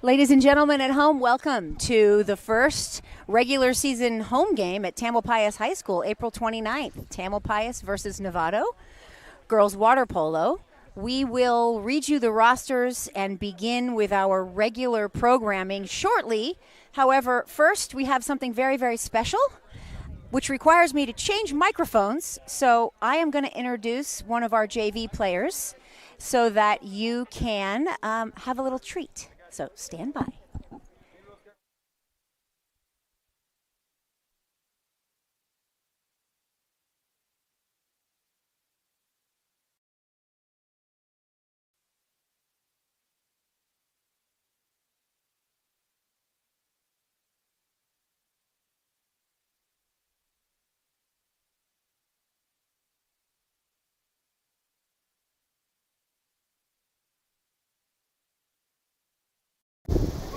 Ladies and gentlemen at home, welcome to the first regular season home game at Tamalpais High School, April 29th. Tamalpais versus Novato, girls water polo. We will read you the rosters and begin with our regular programming shortly. However, first we have something very, very special, which requires me to change microphones. So I am going to introduce one of our JV players so that you can have a little treat. So stand by.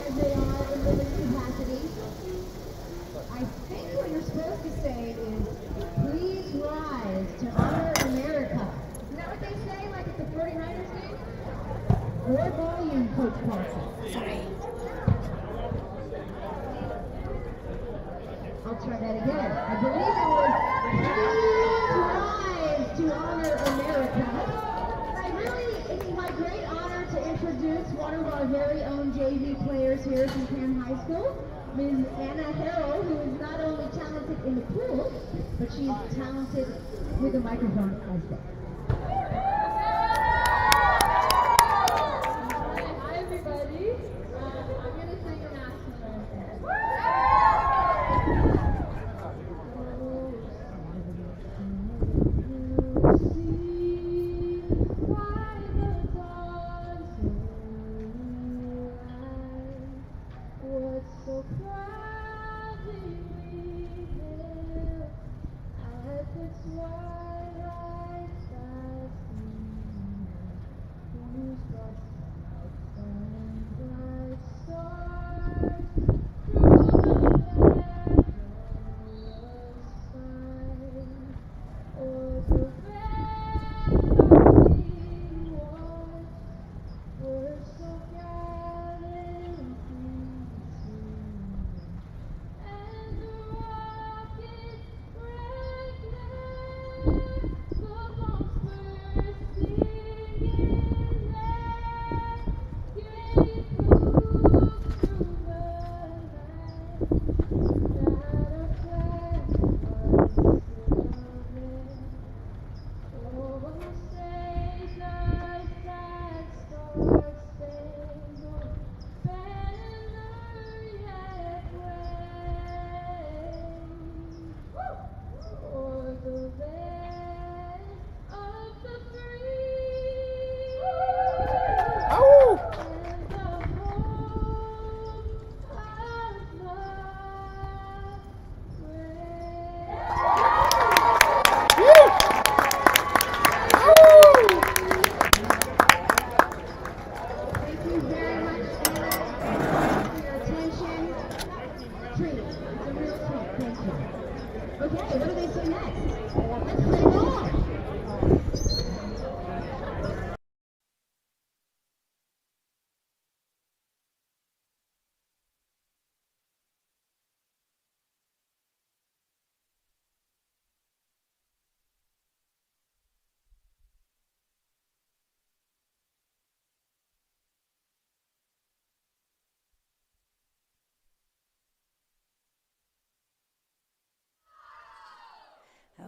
As they are in limited capacity. I think what you're supposed to say is, please rise to honor America. Isn't that what they say, like at the 49ers game? More volume, Coach Paulson. Sorry. I'll try that again. I believe it was, please rise to honor America. It's my great honor to introduce one of our very own JV players here from Tam High School, Ms. Anna Harrell, who is not only talented in the pool, but she's talented with a microphone as well. Hi everybody. I'm going to sing a national anthem. So proudly we hail at the twilight sky whose bright and bright stars through the perilous sky, o'er the vanishing waters were so gallantly and the rocket brightness, the bombs bursting in air, gave proof through the night that our flag was still there. Oh, say does that star-spangled banner yet wave o'er the land of the free and the home of the Thank you very much, Anna, for your attention. Treat. It's a real treat. Thank you. Okay, what do they say next? Let's play ball.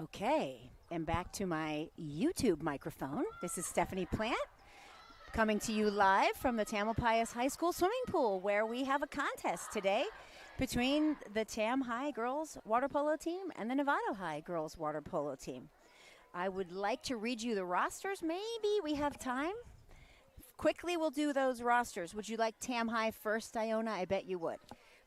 Okay, and back to my YouTube microphone. This is Stephanie Plant coming to you live from the Tamalpais High School swimming pool, where we have a contest today between the Tam High girls water polo team and the Novato High girls water polo team. I would like to read you the rosters. Maybe we have time. Quickly, we'll do those rosters. Would you like Tam High first, Iona? I bet you would.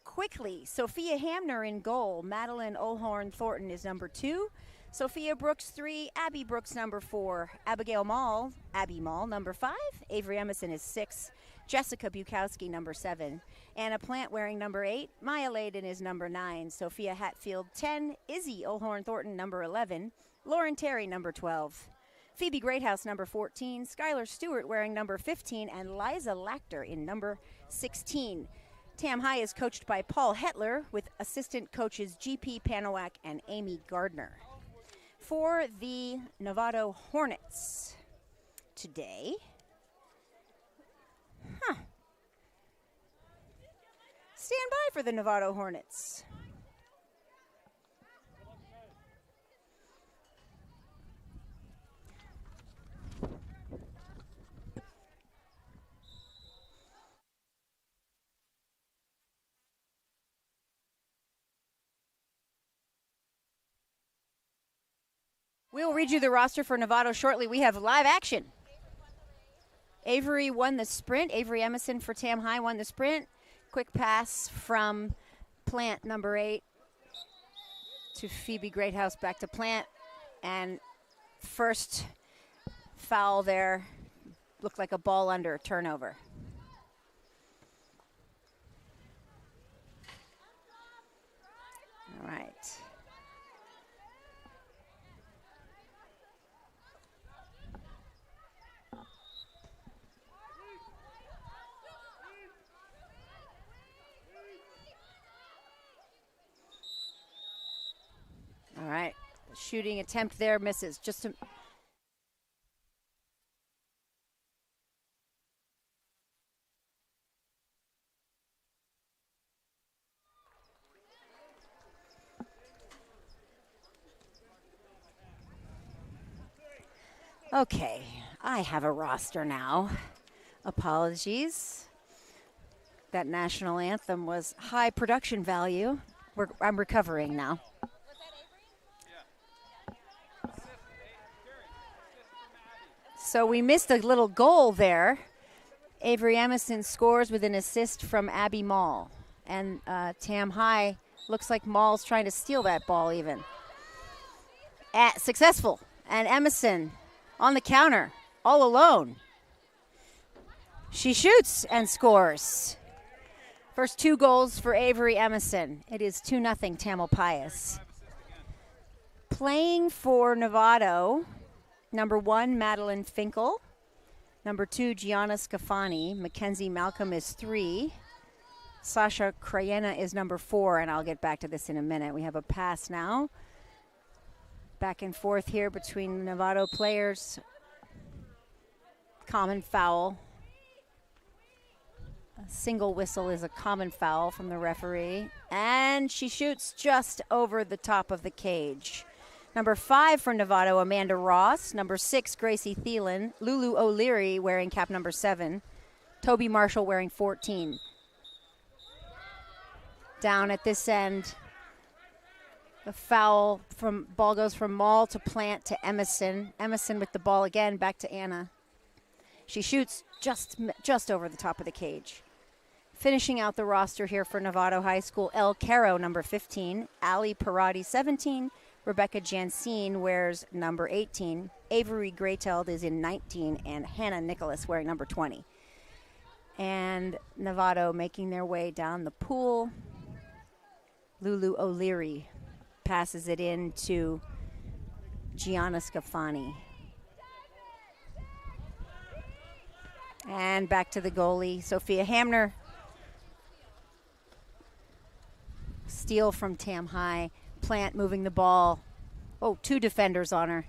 Quickly, Sophia Hamner in goal. Madeline Olhorn Thornton is number 2. Sophia Brooks 3, Abby Brooks number 4, Abigail Mall, Abby Mall number 5, Avery Emerson is 6, Jessica Bukowski number 7, Anna Plant wearing number 8, Maya Layden is number 9, Sophia Hatfield 10, Izzy Olhorn Thornton number 11, Lauren Terry number 12. Phoebe Greathouse, number 14. Skye Stewart wearing number 15. And Liza Lachter in number 16. Tam High is coached by Paul Hetler with assistant coaches G.P. Panowak and Amy Gardner. For the Novato Hornets today, stand by for the Novato Hornets. We'll read you the roster for Novato shortly. We have live action. Avery won the sprint. Avery Emerson for Tam High won the sprint. Quick pass from Plant, number 8, to Phoebe Greathouse, back to Plant. And first foul there looked like a ball under, turnover. All right. All right, shooting attempt there misses. Just a okay, I have a roster now. Apologies. That national anthem was high production value. I'm recovering now. So we missed a little goal there. Avery Emerson scores with an assist from Abby Mall. And Tam High looks like Mall's trying to steal that ball even. Successful. And Emerson on the counter, all alone. She shoots and scores. First 2 goals for Avery Emerson. It is 2-0 Tamalpais. Playing for Novato, number 1, Madeline Finkel. Number 2, Gianna Scafani. Mackenzie Malcolm is 3. Sasha Krajena is number 4, and I'll get back to this in a minute. We have a pass now. Back and forth here between Novato players. Common foul. A single whistle is a common foul from the referee. And she shoots just over the top of the cage. Number 5 for Novato, Amanda Ross. Number 6, Gracie Thielen. Lulu O'Leary wearing cap number 7. Toby Marshall wearing 14. Down at this end, the foul from ball goes from Mall to Plant to Emerson. Emerson with the ball again, back to Anna. She shoots just over the top of the cage. Finishing out the roster here for Novato High School, El Caro, number 15. Ali Parati, 17. Rebecca Jansine wears number 18. Avery Greateld is in 19. And Hannah Nicholas wearing number 20. And Novato making their way down the pool. Lulu O'Leary passes it in to Gianna Scafani. And back to the goalie, Sophia Hamner. Steal from Tam High. Plant moving the ball. Oh, 2 defenders on her.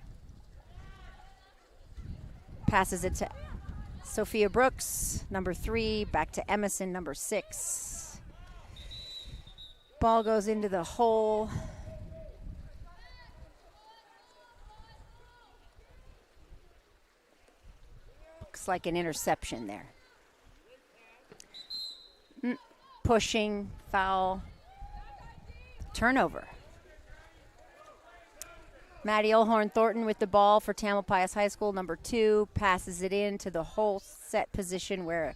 Passes it to Sophia Brooks, number 3. Back to Emerson, number 6. Ball goes into the hole. Looks like an interception there. Pushing, foul, turnover. Maddie Olhorn Thornton with the ball for Tamalpais High School, number 2. Passes it in to the whole set position where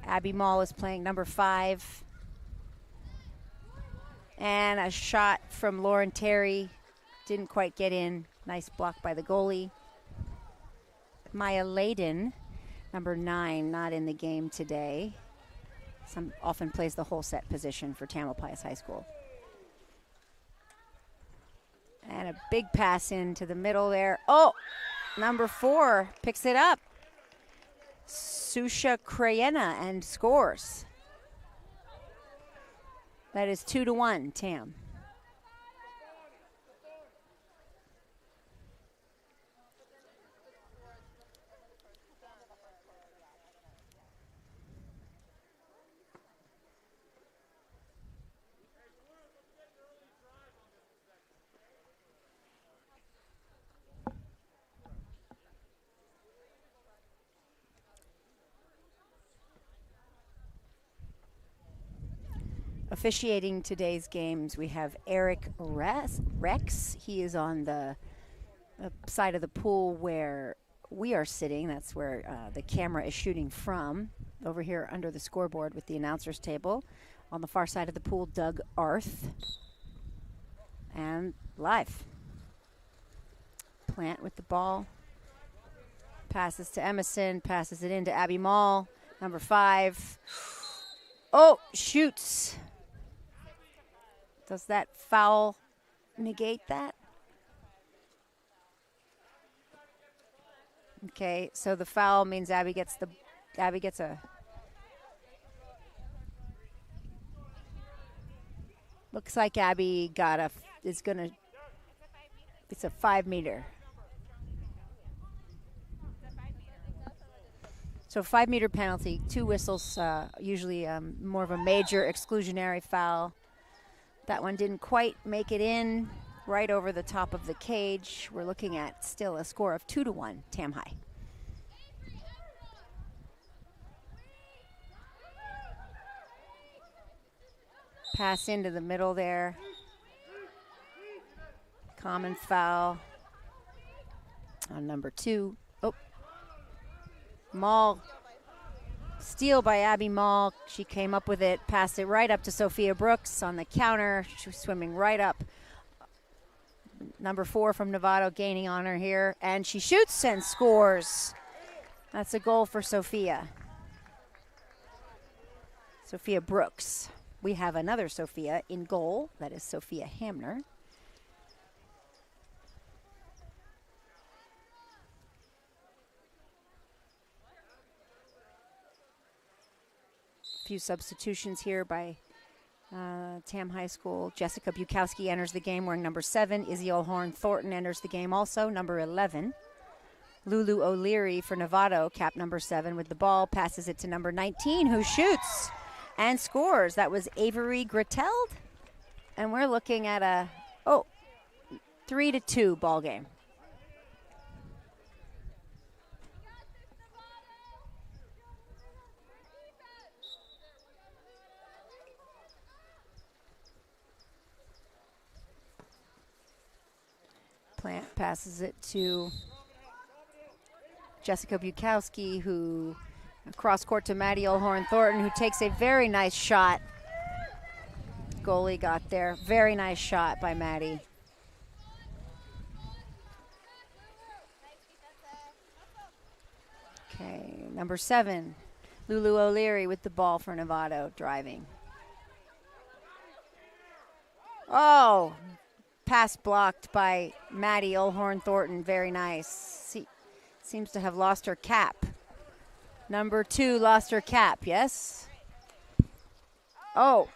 Abby Mall is playing number 5. And a shot from Lauren Terry. Didn't quite get in. Nice block by the goalie. Maya Layden, number 9, not in the game today. Often plays the whole set position for Tamalpais High School. And a big pass into the middle there. Oh, number 4 picks it up. Susha Krayena and scores. That is 2-1, Tam. Officiating today's games, we have Eric Rex. He is on the side of the pool where we are sitting. That's where the camera is shooting from. Over here under the scoreboard with the announcer's table. On the far side of the pool, Doug Arth. And live. Plant with the ball. Passes to Emerson. Passes it into Abby Mall. Number 5. Oh, shoots. Does that foul negate that? Okay, so the foul means Abby gets a. Looks like Abby it's a 5 meter. So 5 meter penalty, 2 whistles, usually more of a major exclusionary foul. That one didn't quite make it in, right over the top of the cage. We're looking at still a score of 2-1, Tam High. Pass into the middle there. Common foul on number 2. Oh, Mall. Steal by Abby Mall. She came up with it, passed it right up to Sophia Brooks on the counter. She was swimming right up. Number 4 from Novato gaining on her here. And she shoots and scores. That's a goal for Sophia. Sophia Brooks. We have another Sophia in goal. That is Sophia Hamner. Few substitutions here by Tam High School. Jessica Bukowski enters the game wearing number 7. Izzy O'Horn Thornton enters the game also, number 11. Lulu O'Leary for Novato, cap number 7 with the ball, passes it to number 19 who shoots and scores. That was Avery Griteld. And we're looking at a 3-2 ball game. Plant passes it to Jessica Bukowski, who cross court to Maddie O'Horn Thornton, who takes a very nice shot. Goalie got there. Very nice shot by Maddie. Okay, number 7, Lulu O'Leary with the ball for Novato, driving. Oh, pass blocked by Maddie O'Horn Thornton. Very nice. Seems to have lost her cap. Number 2 lost her cap, yes? Oh.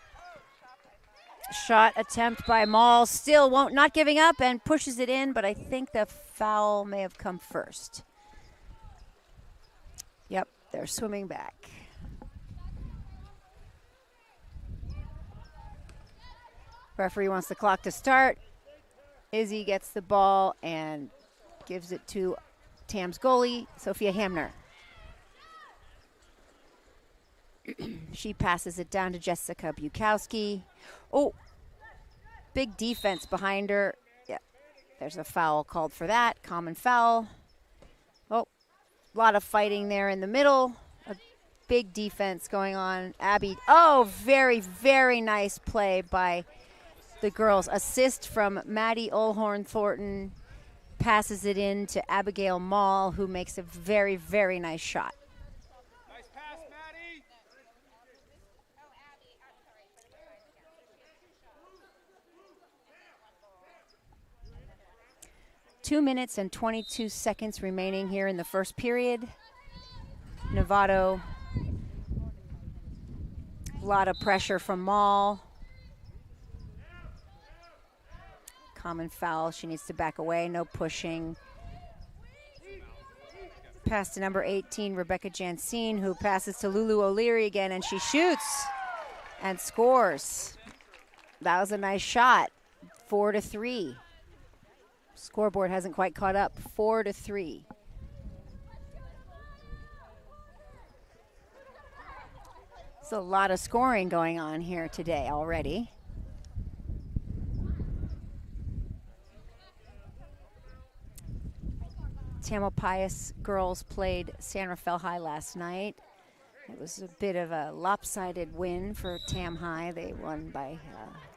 Shot attempt by Mall. Still not giving up and pushes it in, but I think the foul may have come first. Yep, they're swimming back. Referee wants the clock to start. Izzy gets the ball and gives it to Tam's goalie, Sophia Hamner. She passes it down to Jessica Bukowski. Oh, big defense behind her. Yeah, there's a foul called for that. Common foul. Oh, a lot of fighting there in the middle. A big defense going on. Abby, very, very nice play by the girls. Assist from Maddie O'Horn Thornton. Passes it in to Abigail Mall, who makes a very, very nice shot. Nice pass, Maddie. 2 minutes and 22 seconds remaining here in the first period. Novato, a lot of pressure from Maul. Common foul, she needs to back away, no pushing. Pass to number 18, Rebecca Jansine, who passes to Lulu O'Leary again, and she shoots and scores. That was a nice shot, 4-3. Scoreboard hasn't quite caught up, 4-3. There's a lot of scoring going on here today already. Tamalpais girls played San Rafael High last night. It was a bit of a lopsided win for Tam High. They won by,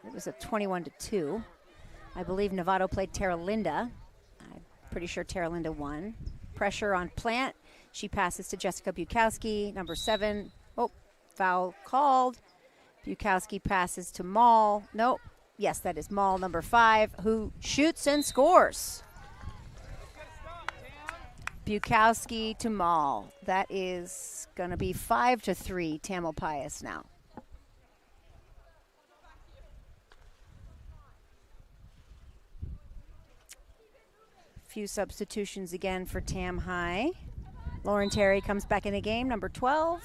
it was a 21-2. I believe Novato played Terra Linda. I'm pretty sure Terra Linda won. Pressure on Plant. She passes to Jessica Bukowski, number 7. Oh, foul called. Bukowski passes to Maul. Nope. Yes, that is Maul, number 5, who shoots and scores. Bukowski to Maul. That is going to be 5-3 Tamalpais now. Few substitutions again for Tam High. Lauren Terry comes back in the game, number 12.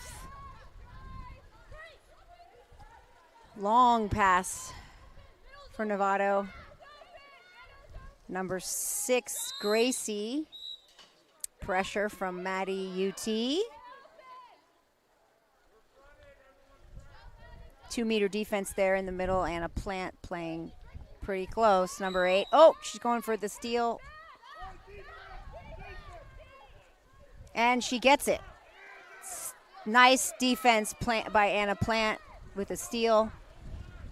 Long pass for Novato. Number 6, Gracie. Pressure from Maddie UT. 2-meter defense there in the middle, and a Plant playing pretty close. Number 8. Oh, she's going for the steal. And she gets it. Nice defense by Anna Plant with a steal.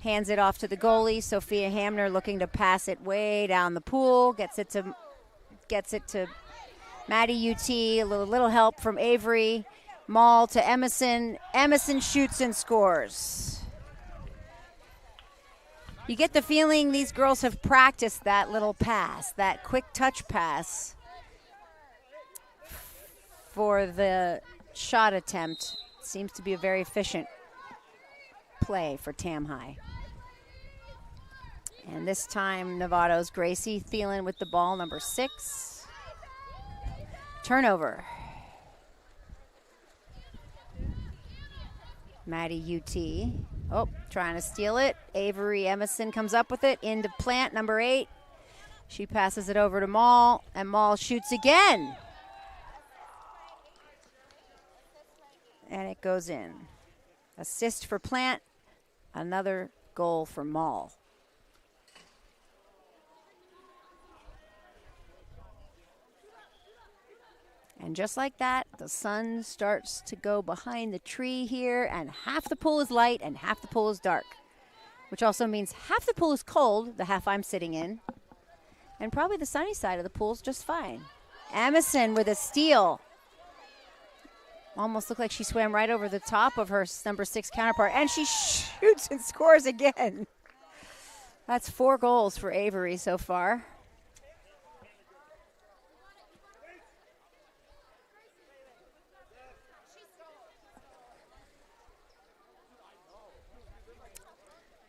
Hands it off to the goalie. Sophia Hamner looking to pass it way down the pool. Gets it to Maddie UT. A little help from Avery. Maul to Emerson. Emerson shoots and scores. You get the feeling these girls have practiced that little pass, that quick touch pass for the shot attempt. Seems to be a very efficient play for Tam High. And this time, Novato's Gracie Thielen with the ball, number 6. Turnover. Maddie UT. Oh, trying to steal it. Avery Emerson comes up with it into Plant, number 8. She passes it over to Maul, and Maul shoots again. And it goes in. Assist for Plant, another goal for Maul. And just like that, the sun starts to go behind the tree here, and half the pool is light and half the pool is dark, which also means half the pool is cold, the half I'm sitting in, and probably the sunny side of the pool is just fine. Emerson with a steal. Almost looked like she swam right over the top of her number 6 counterpart, and she shoots and scores again. That's 4 goals for Avery so far.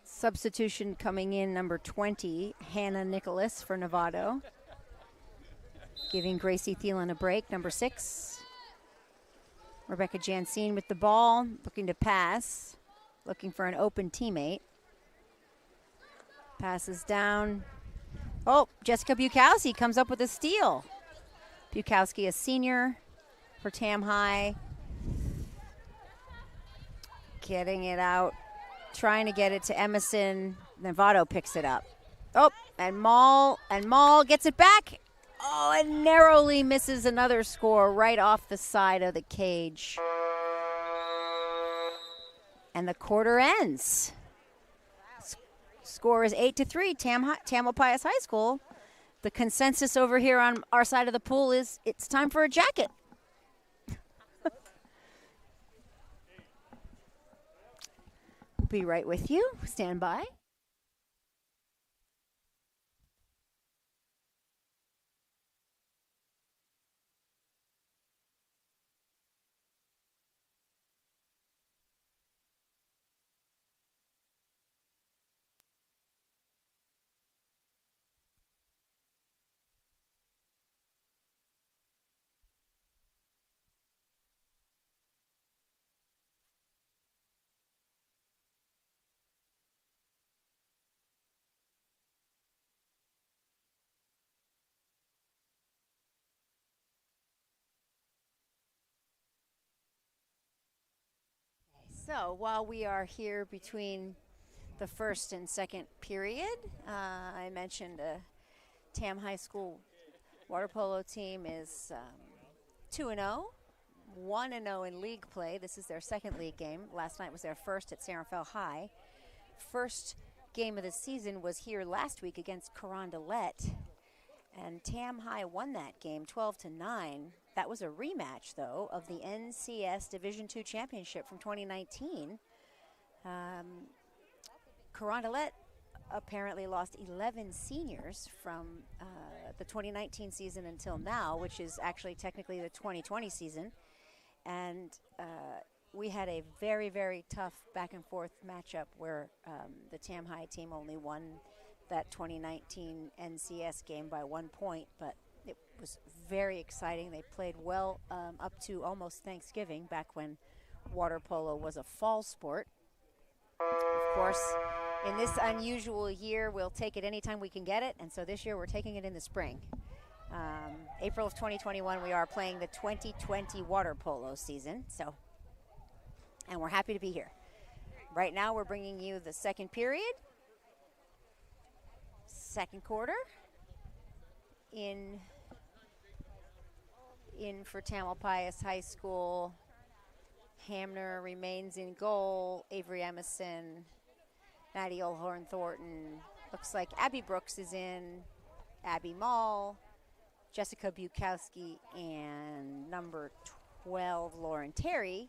Substitution coming in, number 20, Hannah Nicholas for Novato. Giving Gracie Thielen a break, number 6. Rebecca Jansine with the ball, looking to pass, looking for an open teammate. Passes down. Oh, Jessica Bukowski comes up with a steal. Bukowski, a senior for Tam High. Getting it out. Trying to get it to Emerson. Novato picks it up. Oh, and Maul gets it back. Oh, and narrowly misses another score right off the side of the cage. And the quarter ends. Score is 8-3, Tamalpais High School. The consensus over here on our side of the pool is it's time for a jacket. Be right with you. Stand by. So while we are here between the first and second period, I mentioned Tam High School water polo team is 2-0, 1-0 in league play. This is their second league game. Last night was their first at San Rafael High. First game of the season was here last week against Carondelet, and Tam High won that game 12-9. That was a rematch, though, of the NCS Division II Championship from 2019. Carondelet apparently lost 11 seniors from the 2019 season until now, which is actually technically the 2020 season. And we had a very, very tough back-and-forth matchup where the Tam High team only won that 2019 NCS game by 1 point, but it was very exciting. They played well up to almost Thanksgiving, back when water polo was a fall sport. Of course, in this unusual year, we'll take it anytime we can get it, and so this year we're taking it in the spring. April of 2021, we are playing the 2020 water polo season, and we're happy to be here. Right now, we're bringing you the second period, second quarter. In for Tamalpais High School, Hamner remains in goal. Avery Emerson, Maddie Olhorn Thornton. Looks like Abby Brooks is in. Abby Mall, Jessica Bukowski, and number 12, Lauren Terry.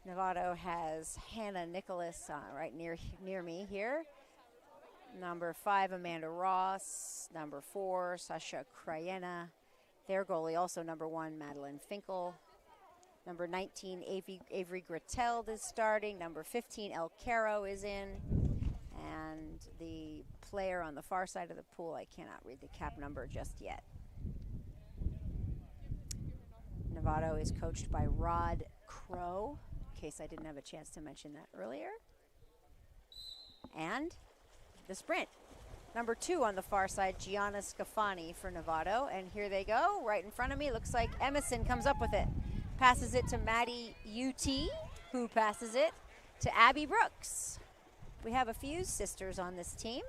Novato has Hannah Nicholas right near me here. Number 5, Amanda Ross. Number 4, Sasha Krajena. Their goalie, also number 1, Madeline Finkel. Number 19, Avery Grateld is starting. Number 15, El Caro is in. And the player on the far side of the pool, I cannot read the cap number just yet. Novato is coached by Rod Crow, in case I didn't have a chance to mention that earlier. And the sprint. Number 2 on the far side, Gianna Scafani for Novato. And here they go, right in front of me. Looks like Emerson comes up with it. Passes it to Maddie UT, who passes it to Abby Brooks. We have a few sisters on this team,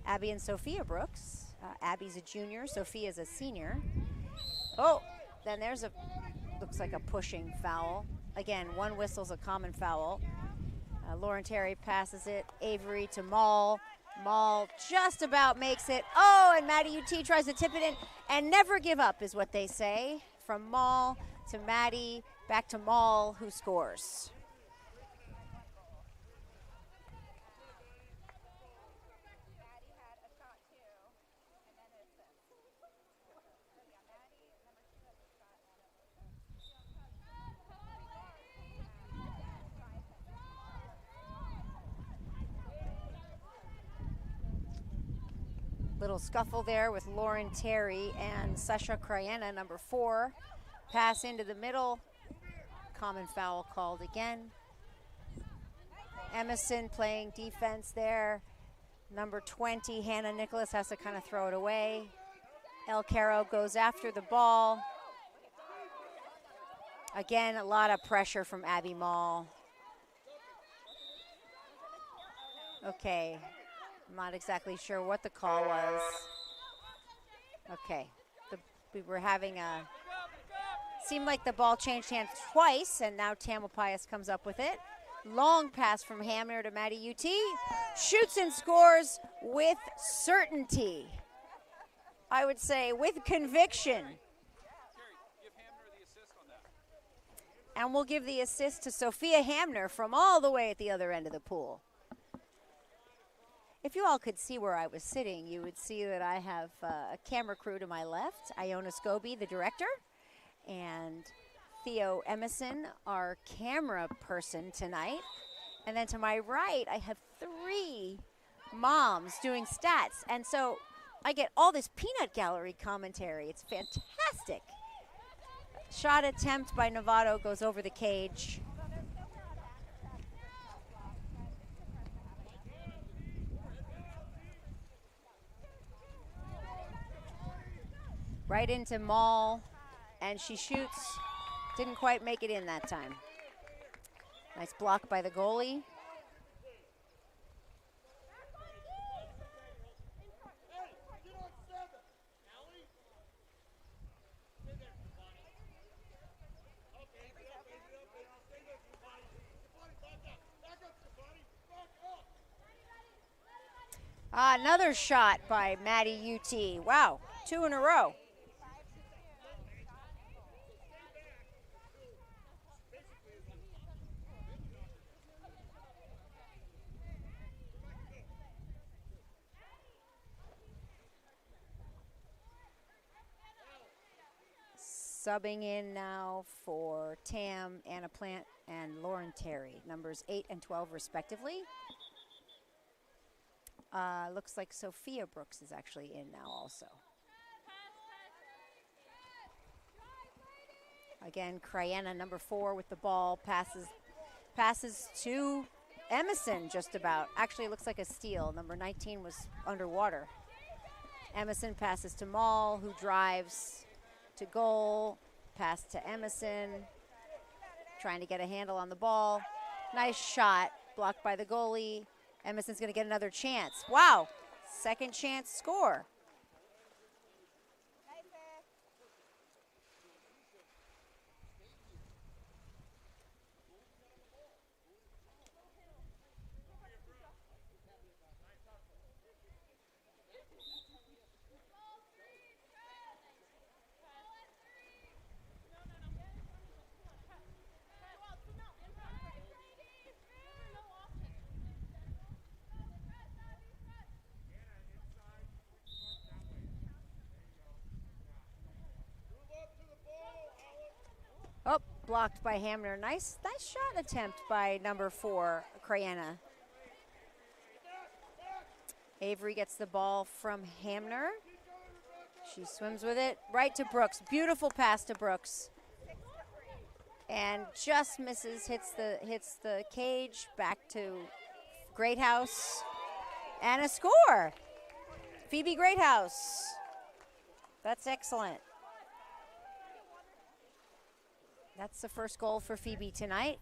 Abby and Sophia Brooks. Abby's a junior, Sophia's a senior. Oh, then there's looks like a pushing foul. Again, one whistle's a common foul. Lauren Terry passes it, Avery to Mall. Mall just about makes it. Oh, and Maddie UT tries to tip it in, and never give up is what they say. From Mall to Maddie, back to Mall, who scores. Little scuffle there with Lauren Terry and Sasha Krajena, number 4. Pass into the middle. Common foul called again. Emerson playing defense there. Number 20, Hannah Nicholas, has to kind of throw it away. El Caro goes after the ball. Again, a lot of pressure from Abby Mall. Okay. I'm not exactly sure what the call was. Okay, we were having seemed like the ball changed hands twice, and now Tamalpais comes up with it. Long pass from Hamner to Maddie UT. Shoots and scores with certainty. I would say with conviction. And we'll give the assist to Sophia Hamner from all the way at the other end of the pool. If you all could see where I was sitting, you would see that I have a camera crew to my left, Iona Scobie, the director, and Theo Emerson, our camera person tonight. And then to my right, I have 3 moms doing stats. And so I get all this peanut gallery commentary. It's fantastic. Shot attempt by Novato goes over the cage. Right into Mall, and she shoots. Didn't quite make it in that time. Nice block by the goalie. Another shot by Maddie UT. Wow, 2 in a row. Subbing in now for Tam, Anna Plant, and Lauren Terry, numbers 8 and 12 respectively. Looks like Sophia Brooks is actually in now also. Again, Crayenna, number 4 with the ball, passes to Emerson just about. Actually, it looks like a steal. Number 19 was underwater. Emerson passes to Maul, who drives to goal. Pass to Emerson, trying to get a handle on the ball. Nice shot, blocked by the goalie. Emerson's going to get another chance. Wow, second chance score. Oh, blocked by Hamner. Nice shot attempt by number 4, Crayenna. Avery gets the ball from Hamner. She swims with it right to Brooks. Beautiful pass to Brooks. And just misses, hits the cage, back to Greathouse. And a score. Phoebe Greathouse. That's excellent. That's the first goal for Phoebe tonight.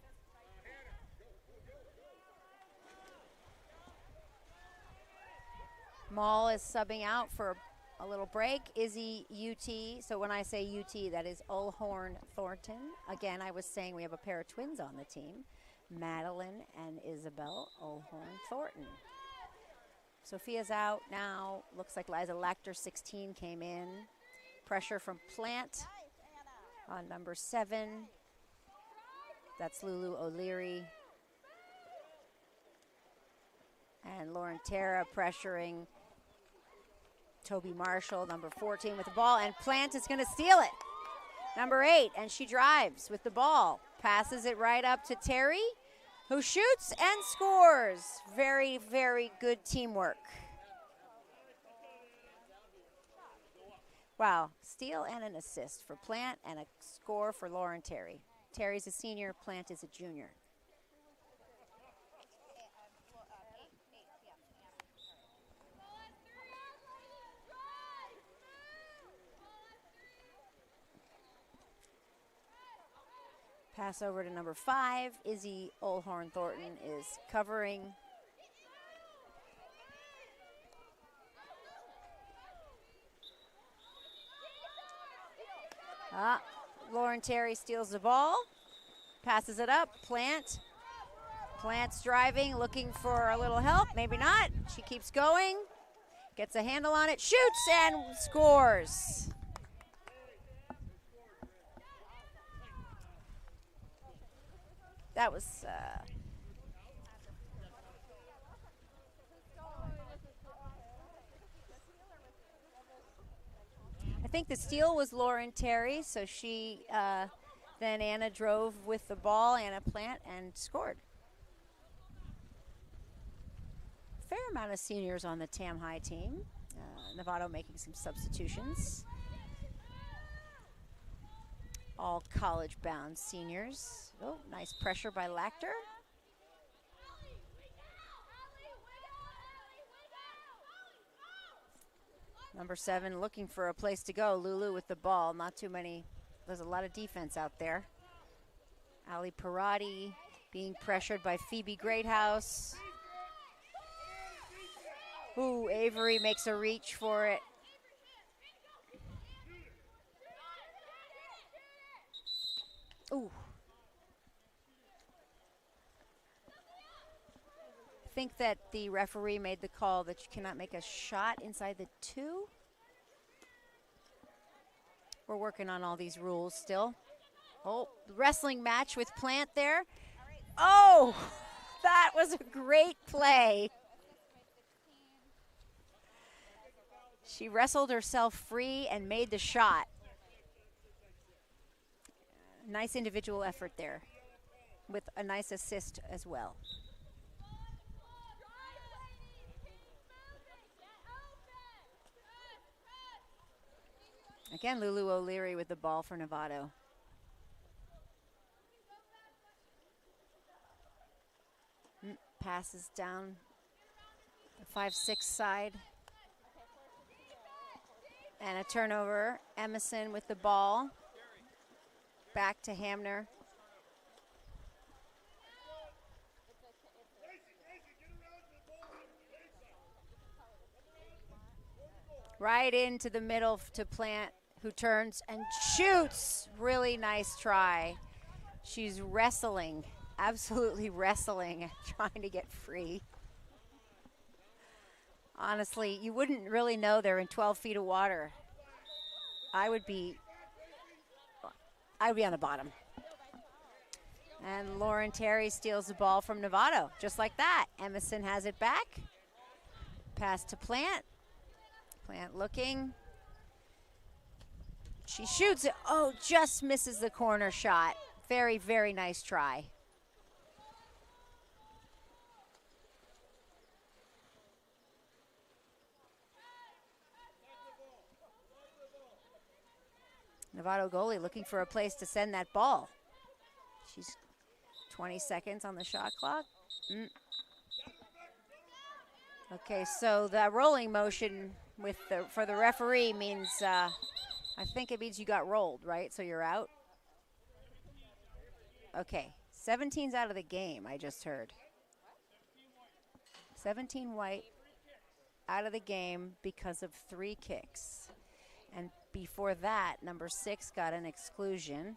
Maul is subbing out for a little break. Izzy UT. So when I say UT, that is Ulhorn Thornton. Again, I was saying we have a pair of twins on the team, Madeline and Isabel Ulhorn Thornton. Sophia's out now. Looks like Liza Lachter, 16, came in. Pressure from Plant on number 7. That's Lulu O'Leary. And Lauren Terra pressuring Toby Marshall, number 14, with the ball. And Plant is going to steal it. Number 8, and she drives with the ball. Passes it right up to Terry, who shoots and scores. Very, very good teamwork. Wow, steal and an assist for Plant and a score for Lauren Terry. Terry's a senior, Plant is a junior. Pass over to number 5. Izzy Ulhorn Thornton is covering. Lauren Terry steals the ball, passes it up. Plant's driving, looking for a little help. Maybe not. She keeps going, gets a handle on it, shoots and scores. That was I think the steal was Lauren Terry, so she then Anna drove with the ball, Anna Plant, and scored. Fair amount of seniors on the Tam High team. Novato making some substitutions. All college-bound seniors. Oh, nice pressure by Lachter. Number 7 looking for a place to go. Lulu with the ball. Not too many. There's a lot of defense out there. Ali Parati being pressured by Phoebe Greathouse. Ooh, Avery makes a reach for it. Ooh. I think that the referee made the call that you cannot make a shot inside the 2. We're working on all these rules still. Oh, wrestling match with Plant there. Oh, that was a great play. She wrestled herself free and made the shot. Nice individual effort there with a nice assist as well. Again, Lulu O'Leary with the ball for Novato. Passes down the 5-6 side. And a turnover. Emerson with the ball. Back to Hamner. Right into the middle to Plant, who turns and shoots. Really nice try. She's wrestling, absolutely wrestling, trying to get free. Honestly, you wouldn't really know they're in 12 feet of water. I would be on the bottom. And Lauren Terry steals the ball from Novato, just like that. Emerson has it back. Pass to Plant. Plant looking. She shoots it. Oh, just misses the corner shot. Very, very nice try. Novato goalie looking for a place to send that ball. She's 20 seconds on the shot clock. Okay, so the rolling motion for the referee means, I think it means you got rolled, right? So you're out. Okay, 17's out of the game, I just heard. 17 white out of the game because of 3 kicks. And before that, number 6 got an exclusion.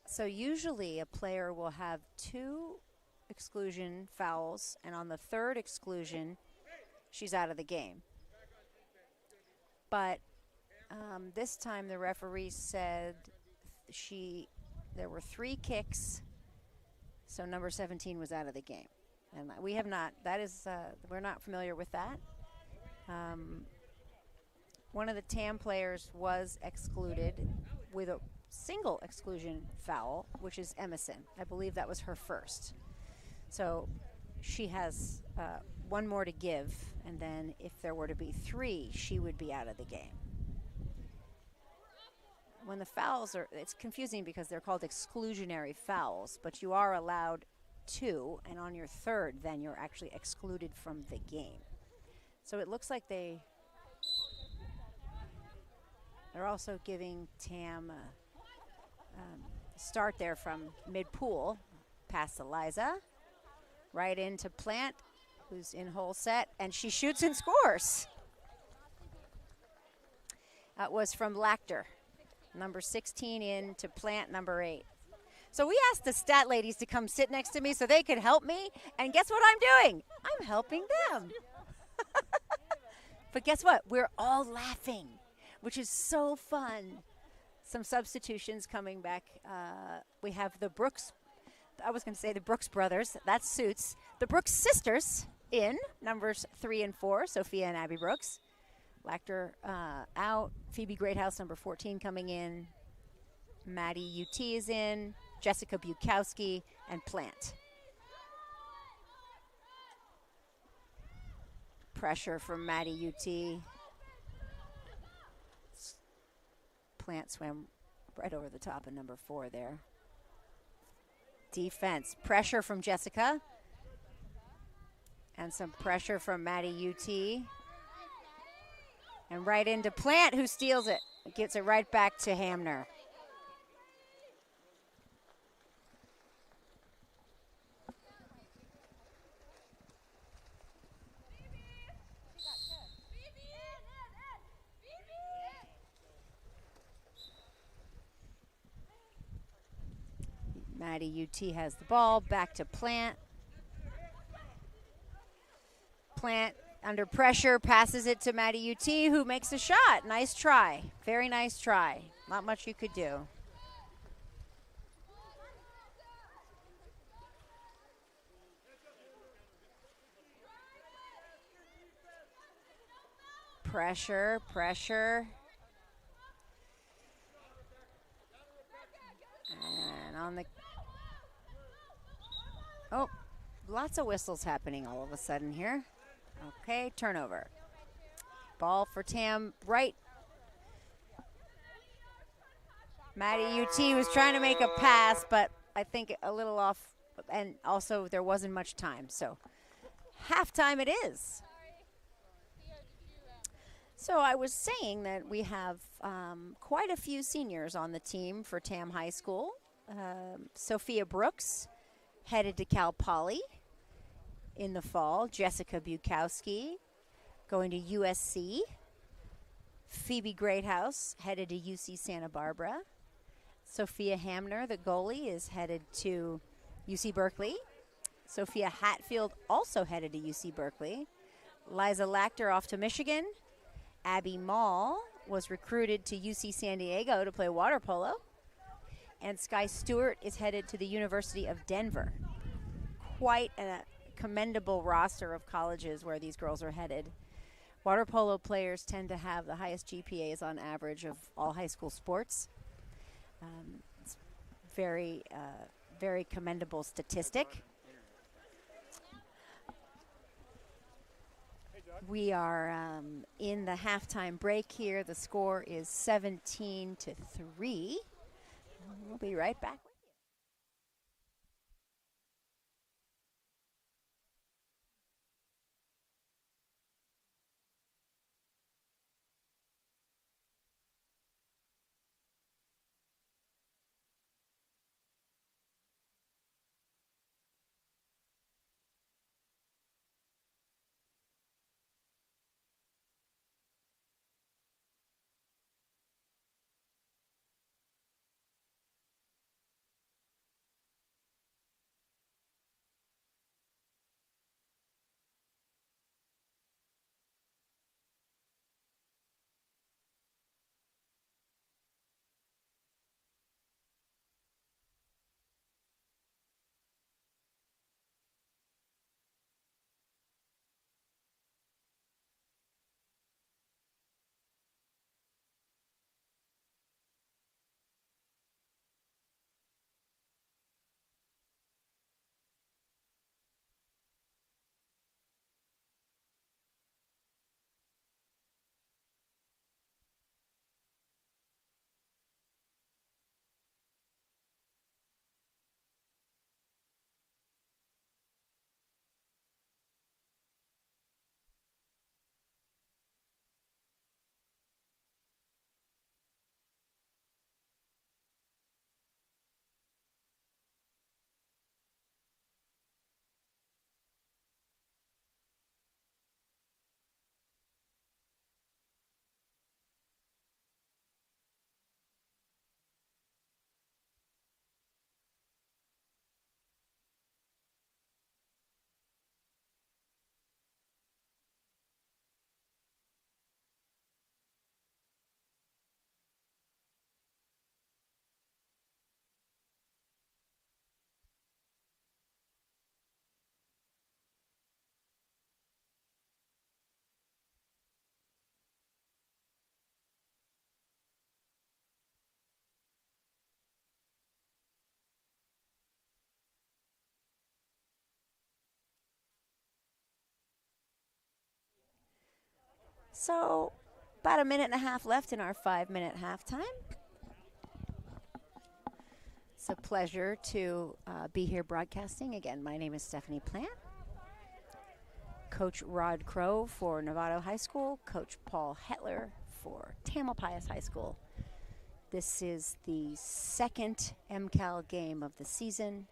So usually a player will have 2 exclusion fouls, and on the 3rd exclusion, she's out of the game. But this time the referee said there were 3 kicks, so number 17 was out of the game. And we have not, we're not familiar with that. One of the TAM players was excluded with a single exclusion foul, which is Emerson. I believe that was her first. So she has 1 more to give, and then if there were to be 3, she would be out of the game. When the fouls it's confusing because they're called exclusionary fouls, but you are allowed 2, and on your 3rd, then you're actually excluded from the game. So it looks like they're also giving TAM a start there from mid-pool, past Eliza, right into Plant, who's in hole set, and she shoots and scores. That was from Lachter, number 16 in to Plant, number 8. So we asked the stat ladies to come sit next to me so they could help me, and guess what I'm doing? I'm helping them. But guess what? We're all laughing, which is so fun. Some substitutions coming back. We have the Brooks, I was going to say the Brooks brothers, that suits. The Brooks sisters in, numbers 3 and 4, Sophia and Abby Brooks. Lachter out, Phoebe Greathouse, number 14, coming in. Maddie UT is in. Jessica Bukowski, and Plant. Pressure from Maddie UT. Plant swam right over the top of number 4 there. Defense. Pressure from Jessica. And some pressure from Maddie UT. And right into Plant, who steals it. Gets it right back to Hamner. Maddie UT has the ball, back to Plant. Plant under pressure, passes it to Maddie UT, who makes a shot. Nice try, very nice try. Not much you could do. Pressure, pressure. And on the, oh, lots of whistles happening all of a sudden here. Okay, turnover. Ball for Tam, right. Maddie UT was trying to make a pass, but I think a little off, and also there wasn't much time, so halftime it is. So I was saying that we have quite a few seniors on the team for Tam High School. Sophia Brooks headed to Cal Poly in the fall. Jessica Bukowski going to USC. Phoebe Greathouse headed to UC Santa Barbara. Sophia Hamner, the goalie, is headed to UC Berkeley. Sophia Hatfield also headed to UC Berkeley. Liza Lachter off to Michigan. Abby Mall was recruited to UC San Diego to play water polo. And Skye Stewart is headed to the University of Denver. Quite a commendable roster of colleges where these girls are headed. Water polo players tend to have the highest GPAs on average of all high school sports. It's very, very commendable statistic. We are in the halftime break here. The score is 17-3. We'll be right back. So about a minute and a half left in our 5-minute halftime. It's a pleasure to be here broadcasting. Again, my name is Stephanie Plant. Coach Rod Crow for Novato High School, Coach Paul Hetler for Tamalpais High School. This is the second MCAL game of the season,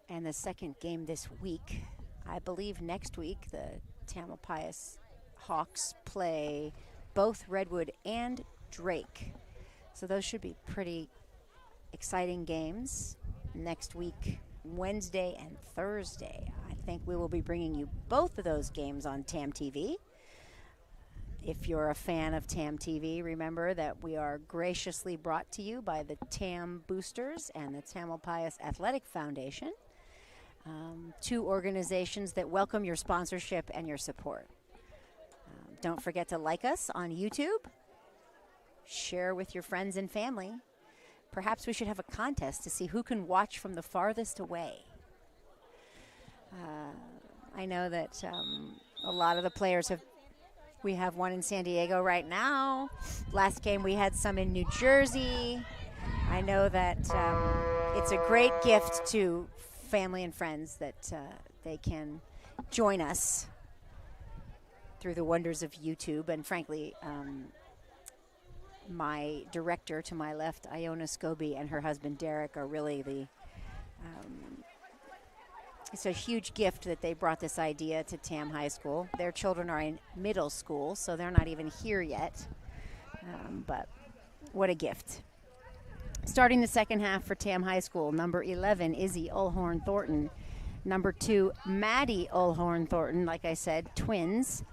and the second game this week. I believe next week the Tamalpais Hawks play both Redwood and Drake. So those should be pretty exciting games next week, Wednesday and Thursday. I think we will be bringing you both of those games on TAM TV. If you're a fan of TAM TV, remember that we are graciously brought to you by the TAM Boosters and the Tamalpais Athletic Foundation, two organizations that welcome your sponsorship and your support. Don't forget to like us on YouTube. Share with your friends and family. Perhaps we should have a contest to see who can watch from the farthest away. I know that a lot of the players we have one in San Diego right now. Last game we had some in New Jersey. I know that it's a great gift to family and friends that they can join us through the wonders of YouTube. And frankly, my director to my left, Iona Scobie, and her husband Derek are really it's a huge gift that they brought this idea to TAM High School. Their children are in middle school, so they're not even here yet. But what a gift. Starting the second half for TAM High School, number 11, Izzy Ulhorn Thornton. Number 2, Maddie Ulhorn Thornton, like I said, twins.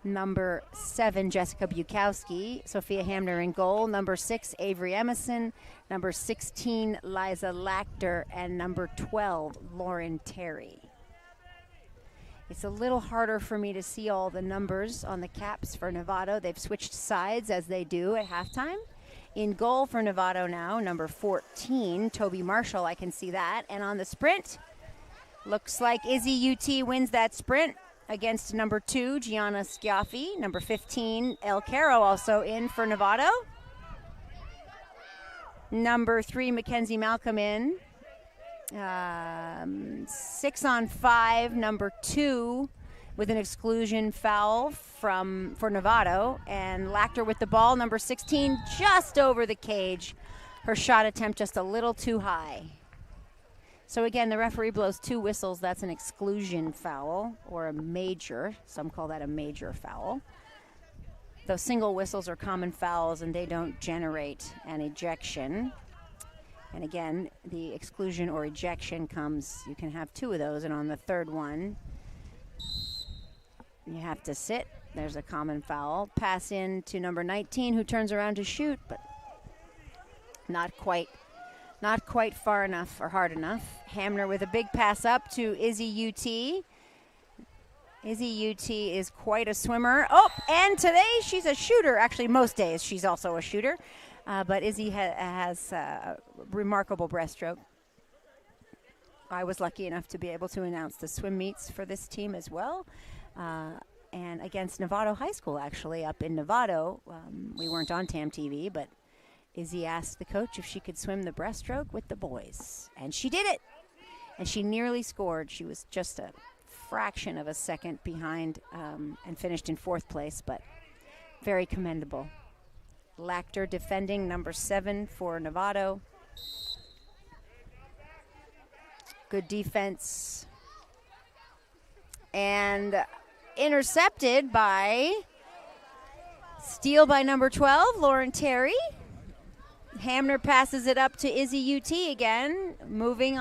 Number 7, Jessica Bukowski. Sophia Hamner in goal. Number 6, Avery Emerson. Number 16, Liza Lachter. And number 12, Lauren Terry. It's a little harder for me to see all the numbers on the caps for Novato. They've switched sides as they do at halftime. In goal for Novato now, number 14, Toby Marshall. I can see that. And on the sprint, looks like Izzy UT wins that sprint against number 2, Gianna Schiaffi. Number 15, El Caro also in for Novato. Number 3, Mackenzie Malcolm in. 6 on 5, number 2 with an exclusion foul for Novato. And Lachter with the ball, number 16, just over the cage. Her shot attempt just a little too high. So again, the referee blows 2 whistles. That's an exclusion foul, or a major. Some call that a major foul. Those single whistles are common fouls, and they don't generate an ejection. And again, the exclusion or ejection comes, you can have 2 of those, and on the third one, you have to sit. There's a common foul. Pass in to number 19, who turns around to shoot, but not quite far enough or hard enough. Hamner with a big pass up to Izzy UT. Izzy UT is quite a swimmer. Oh, and today she's a shooter. Actually, most days she's also a shooter. But Izzy has a remarkable breaststroke. I was lucky enough to be able to announce the swim meets for this team as well. And against Novato High School, actually, up in Novato. We weren't on TAM TV, but Izzy asked the coach if she could swim the breaststroke with the boys. And she did it. And she nearly scored. She was just a fraction of a second behind and finished in 4th place, but very commendable. Lachter defending, number 7 for Novato. Good defense. And intercepted by, steal by number 12, Lauren Terry. Hamner passes it up to Izzy UT again, moving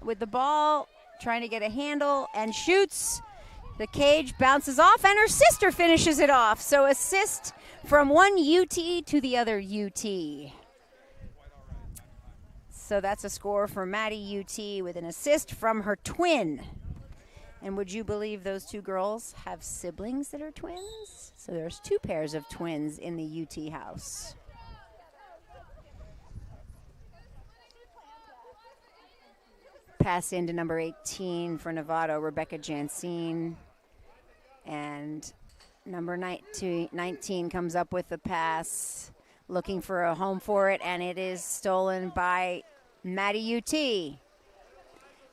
with the ball, trying to get a handle, and shoots. The cage bounces off, and her sister finishes it off. So assist from one UT to the other UT. So that's a score for Maddie UT with an assist from her twin. And would you believe those 2 girls have siblings that are twins? So there's 2 pairs of twins in the UT house. Pass into number 18 for Novato, Rebecca Jansine. And number 19 comes up with the pass, looking for a home for it, and it is stolen by Maddie UT.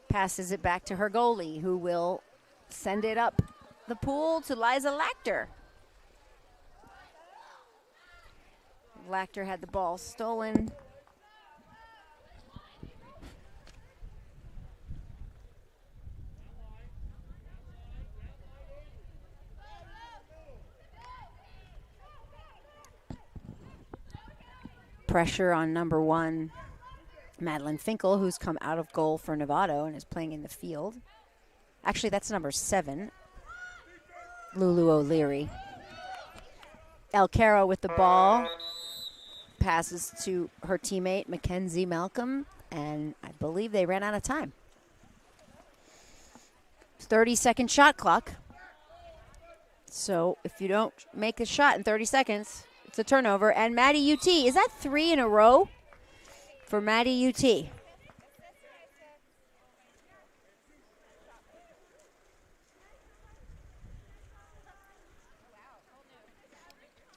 Passes it back to her goalie, who will send it up the pool to Liza Lachter. Lachter had the ball stolen. Pressure on number 1, Madeline Finkel, who's come out of goal for Novato and is playing in the field. Actually, that's number 7, Lulu O'Leary. El Caro with the ball. Passes to her teammate, Mackenzie Malcolm, and I believe they ran out of time. 30-second shot clock. So if you don't make a shot in 30 seconds, it's a turnover. And Maddie UT, is that 3 in a row for Maddie UT?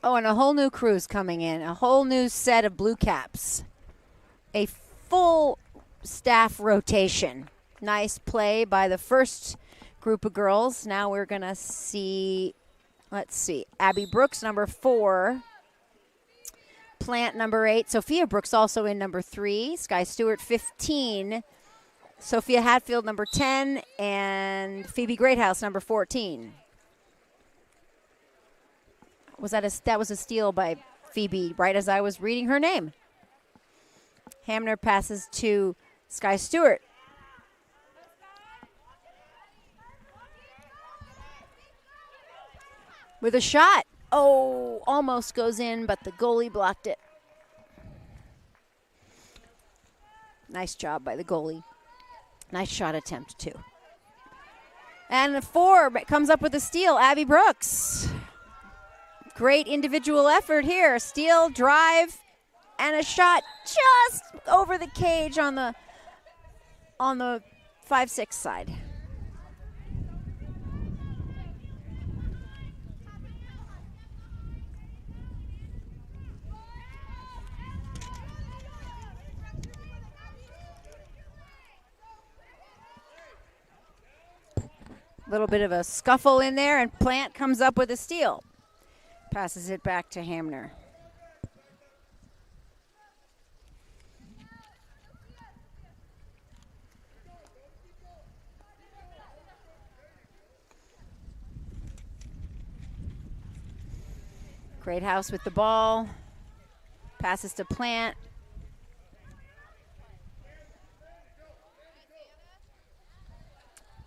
Oh, and a whole new crew's coming in, a whole new set of blue caps. A full staff rotation. Nice play by the first group of girls. Now we're going to see, let's see, Abby Brooks, number 4. Plant, number 8. Sophia Brooks also in number 3. Skye Stewart, 15. Sophia Hatfield, number 10. And Phoebe Greathouse, number 14. That was a steal by Phoebe right as I was reading her name. Hamner passes to Skye Stewart. With a shot. Oh, almost goes in, but the goalie blocked it. Nice job by the goalie. Nice shot attempt, too. And the 4 comes up with a steal, Abby Brooks. Great individual effort here. Steal, drive, and a shot just over the cage on the 5-6 side. A little bit of a scuffle in there, and Plant comes up with a steal. Passes it back to Hamner. Greathouse with the ball. Passes to Plant.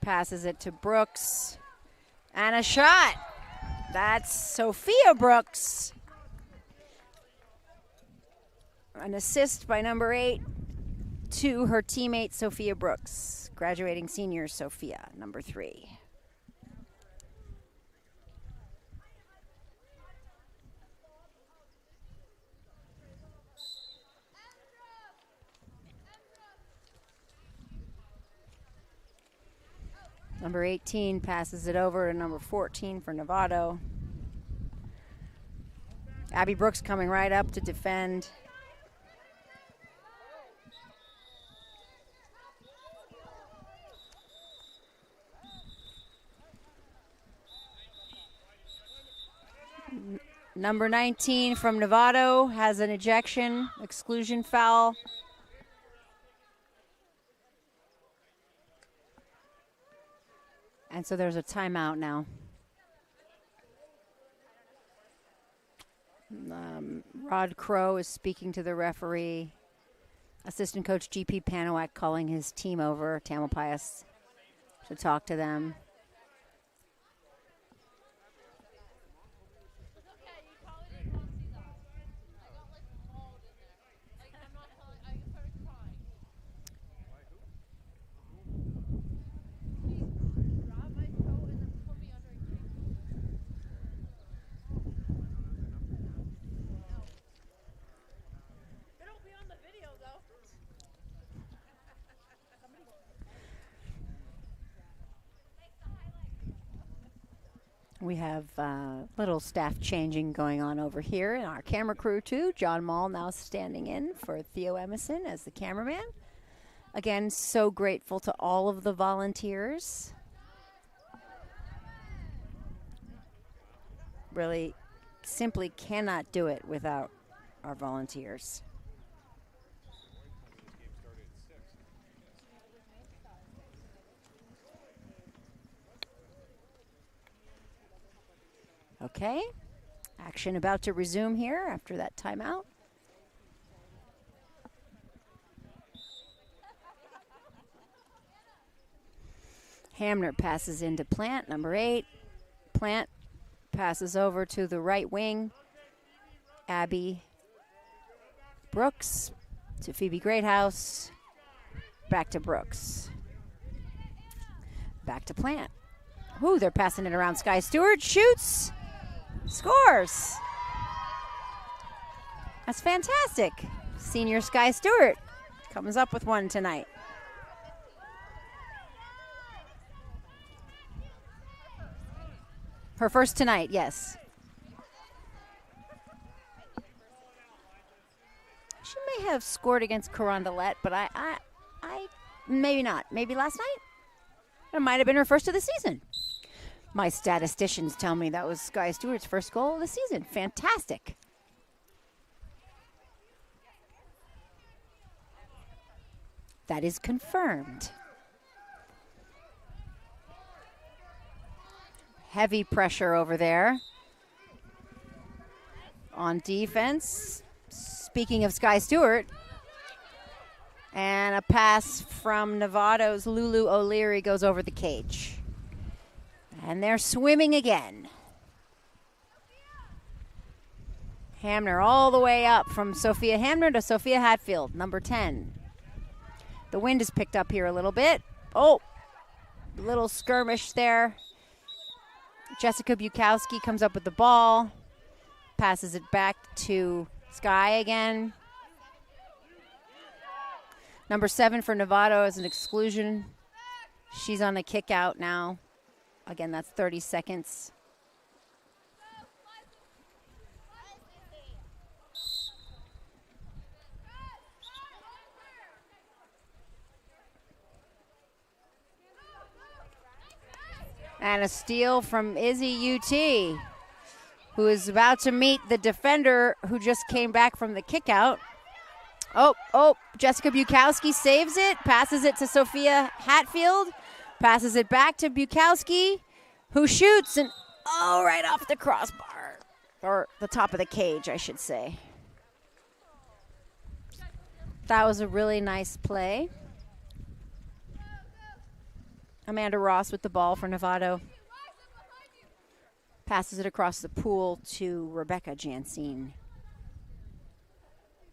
Passes it to Brooks. And a shot. That's Sophia Brooks. An assist by number 8 to her teammate Sophia Brooks. Graduating senior Sophia, number 3. Number 18 passes it over to number 14 for Novato. Abby Brooks coming right up to defend. Number 19 from Novato has an ejection, exclusion foul. And so there's a timeout now. Rod Crow is speaking to the referee. Assistant coach G.P. Panowak calling his team over, Tamalpais, to talk to them. We have little staff changing going on over here in our camera crew too. John Mall now standing in for Theo Emerson as the cameraman. Again, so grateful to all of the volunteers. Really simply cannot do it without our volunteers. Okay, action about to resume here after that timeout. Hamner passes into Plant, number 8. Plant passes over to the right wing. Abby Brooks to Phoebe Greathouse. Back to Brooks. Back to Plant. Ooh, they're passing it around. Skye Stewart shoots. Scores. That's fantastic. Senior Skye Stewart comes up with one tonight. Her first tonight, yes. She may have scored against Carondelet, but I maybe not. Maybe last night? It might have been her first of the season. My statisticians tell me that was Skye Stewart's first goal of the season. Fantastic. That is confirmed. Heavy pressure over there on defense. Speaking of Skye Stewart, and a pass from Novato's Lulu O'Leary goes over the cage. And they're swimming again. Hamner all the way up from Sophia Hamner to Sophia Hatfield, number 10. The wind is picked up here a little bit. Oh, little skirmish there. Jessica Bukowski comes up with the ball, passes it back to Skye again. Number 7 for Novato is an exclusion. She's on a kick out now. Again, that's 30 seconds. And a steal from Izzy UT, who is about to meet the defender who just came back from the kick out. Oh, Jessica Bukowski saves it, passes it to Sophia Hatfield, passes it back to Bukowski, who shoots, and right off the crossbar, or the top of the cage, I should say. That was a really nice play. Amanda Ross with the ball for Novato. Passes it across the pool to Rebecca Jansine.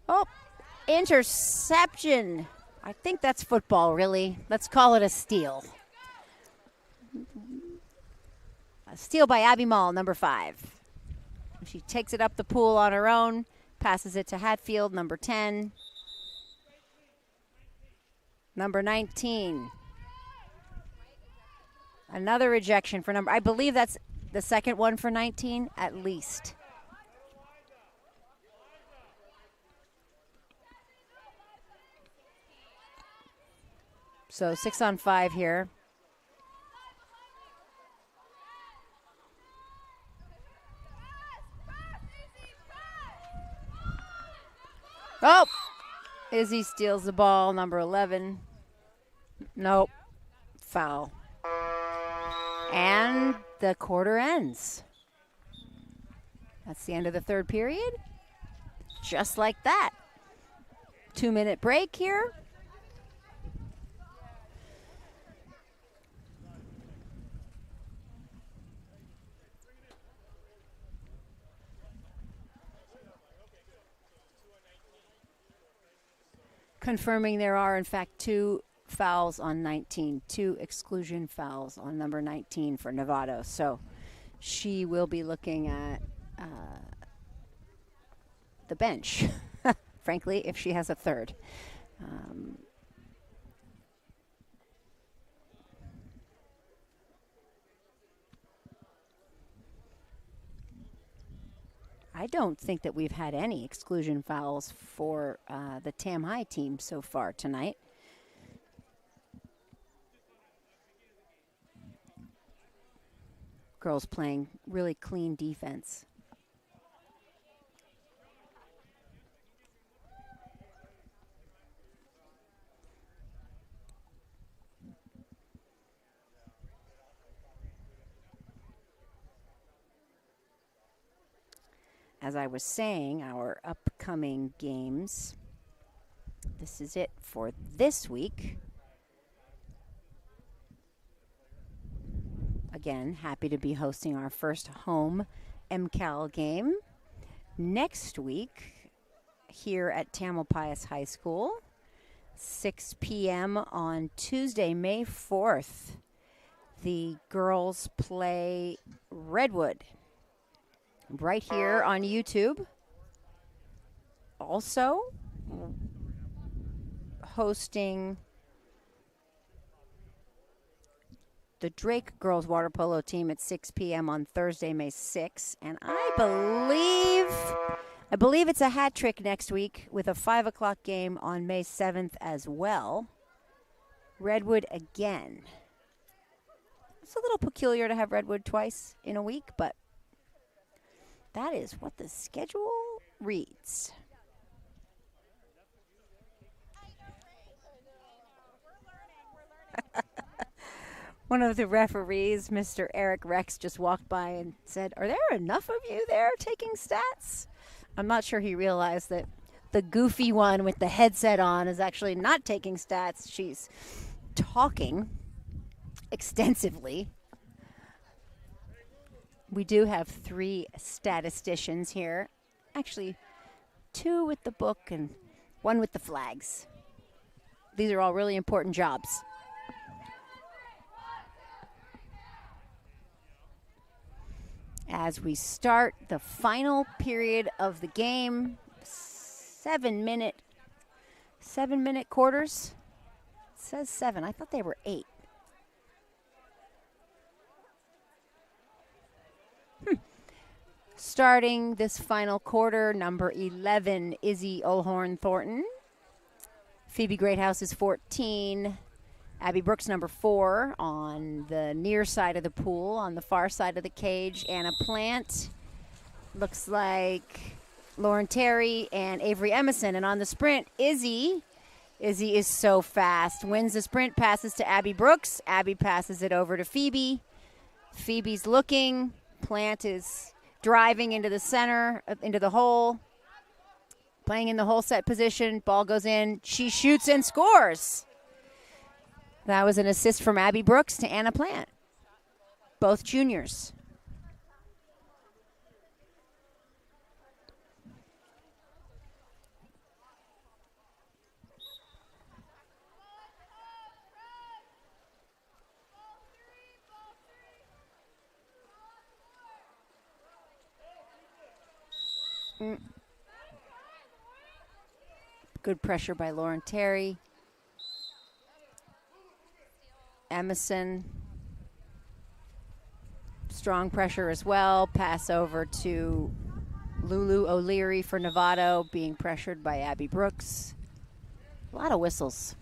Oh, interception. I think that's football, really. Let's call it a steal. A steal by Abby Mall, number 5. She takes it up the pool on her own, passes it to Hatfield, number 10. Number 19. Another rejection for number, I believe that's the second one for 19, at least. So 6 on 5 here. Oh, Izzy steals the ball, number 11. Nope, foul. And the quarter ends. That's the end of the third period. Just like that. 2-minute break here. Confirming there are, in fact, 2 fouls on 19, 2 exclusion fouls on number 19 for Novato. So she will be looking at the bench, frankly, if she has a third. I don't think that we've had any exclusion fouls for the Tam High team so far tonight. Girls playing really clean defense. As I was saying, our upcoming games, this is it for this week. Again, happy to be hosting our first home MCAL game next week here at Tamalpais High School, 6 p.m. on Tuesday, May 4th. The girls play Redwood right here on YouTube. Also hosting the Drake girls water polo team at 6 p.m. on Thursday, May 6th. And I believe it's a hat trick next week with a 5 o'clock game on May 7th as well. Redwood again. It's a little peculiar to have Redwood twice in a week, but that is what the schedule reads. One of the referees, Mr. Eric Rex, just walked by and said, "Are there enough of you there taking stats?" I'm not sure he realized that the goofy one with the headset on is actually not taking stats. She's talking extensively. We do have 3 statisticians here. Actually, 2 with the book and 1 with the flags. These are all really important jobs. As we start the final period of the game, 7-minute quarters. It says 7. I thought they were 8. Starting this final quarter, number 11, Izzy Olhorn Thornton. Phoebe Greathouse is 14. Abby Brooks, number 4, on the near side of the pool. On the far side of the cage, Anna Plant. Looks like Lauren Terry and Avery Emerson. And on the sprint, Izzy. Izzy is so fast. Wins the sprint, passes to Abby Brooks. Abby passes it over to Phoebe. Phoebe's looking. Plant is driving into the center, into the hole. Playing in the hole set position. Ball goes in. She shoots and scores. That was an assist from Abby Brooks to Anna Plant. Both juniors. Good pressure by Lauren Terry. Emerson. Strong pressure as well. Pass over to Lulu O'Leary for Novato, being pressured by Abby Brooks. A lot of whistles.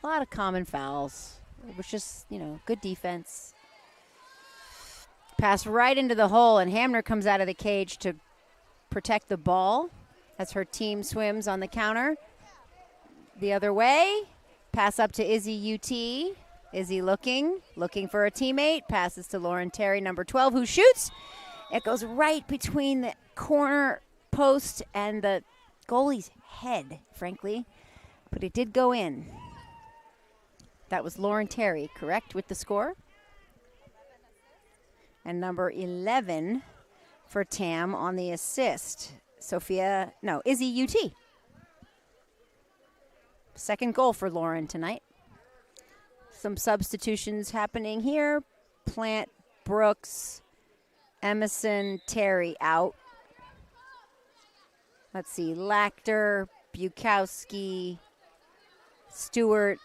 A lot of common fouls. It was just, good defense. Pass right into the hole, and Hamner comes out of the cage to protect the ball as her team swims on the counter. The other way, pass up to Izzy UT. Izzy looking for a teammate. Passes to Lauren Terry, number 12, who shoots. It goes right between the corner post and the goalie's head, frankly. But it did go in. That was Lauren Terry, correct, with the score? And number 11 for Tam on the assist. Izzy UT. Second goal for Lauren tonight. Some substitutions happening here. Plant, Brooks, Emerson, Terry out. Let's see, Lachter, Bukowski, Stewart,